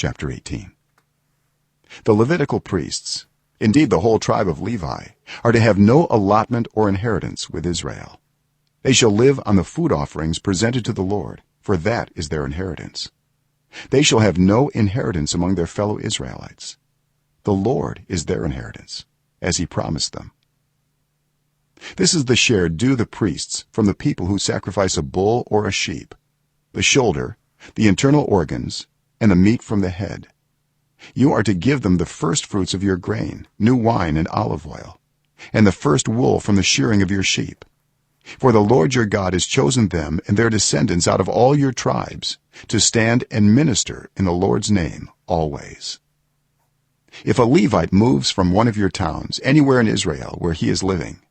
chapter 18. The Levitical priests, indeed the whole tribe of Levi, are to have no allotment or inheritance with Israel. They shall live on the food offerings presented to the Lord, for that is their inheritance. They shall have no inheritance among their fellow Israelites. The Lord is their inheritance, as he promised them. This is the share due the priests from the people who sacrifice a bull or a sheep: the shoulder, the internal organs, and the meat from the head. You are to give them the first fruits of your grain, new wine and olive oil, and the first wool from the shearing of your sheep. For the Lord your God has chosen them and their descendants out of all your tribes to stand and minister in the Lord's name always. If a Levite moves from one of your towns anywhere in Israel where he is living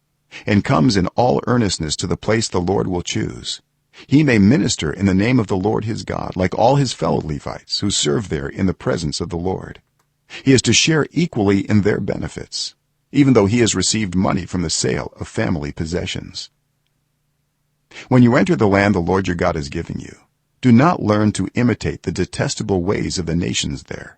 and comes in all earnestness to the place the Lord will choose, he may minister in the name of the Lord his God like all his fellow Levites who serve there in the presence of the Lord. He is to share equally in their benefits, even though he has received money from the sale of family possessions. When you enter the land the Lord your God is giving you, do not learn to imitate the detestable ways of the nations there.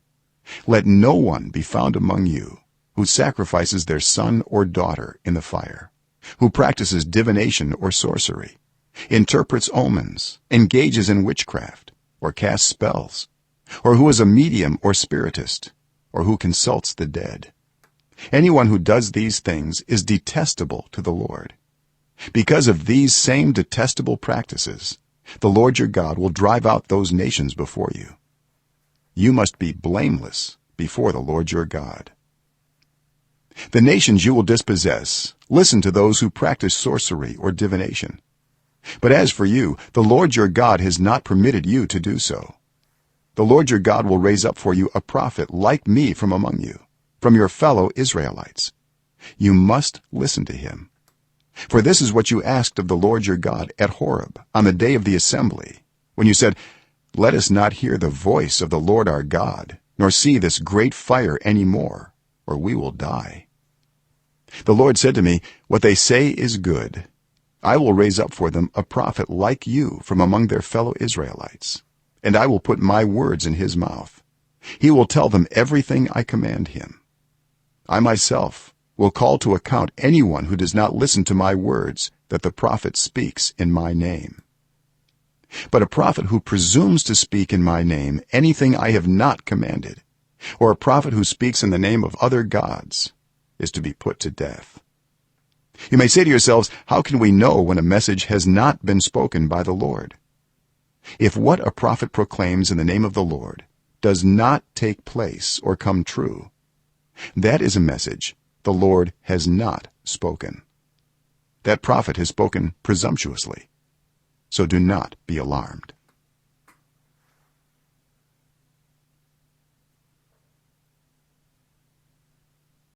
Let no one be found among you who sacrifices their son or daughter in the fire, who practices divination or sorcery, interprets omens, engages in witchcraft, or casts spells, or who is a medium or spiritist, or who consults the dead. Anyone who does these things is detestable to the Lord. Because of these same detestable practices, the Lord your God will drive out those nations before you. You must be blameless before the Lord your God. The nations you will dispossess listen to those who practice sorcery or divination. But as for you, the Lord your God has not permitted you to do so. The Lord your God will raise up for you a prophet like me from among you, from your fellow Israelites. You must listen to him. For this is what you asked of the Lord your God at Horeb on the day of the assembly, when you said, "Let us not hear the voice of the Lord our God, nor see this great fire any more, or we will die." The Lord said to me, "What they say is good. I will raise up for them a prophet like you from among their fellow Israelites, and I will put my words in his mouth. He will tell them everything I command him. I myself will call to account anyone who does not listen to my words that the prophet speaks in my name. But a prophet who presumes to speak in my name anything I have not commanded, or a prophet who speaks in the name of other gods, is to be put to death." You may say to yourselves, how can we know when a message has not been spoken by the Lord? If what a prophet proclaims in the name of the Lord does not take place or come true, that is a message the Lord has not spoken. That prophet has spoken presumptuously, so do not be alarmed.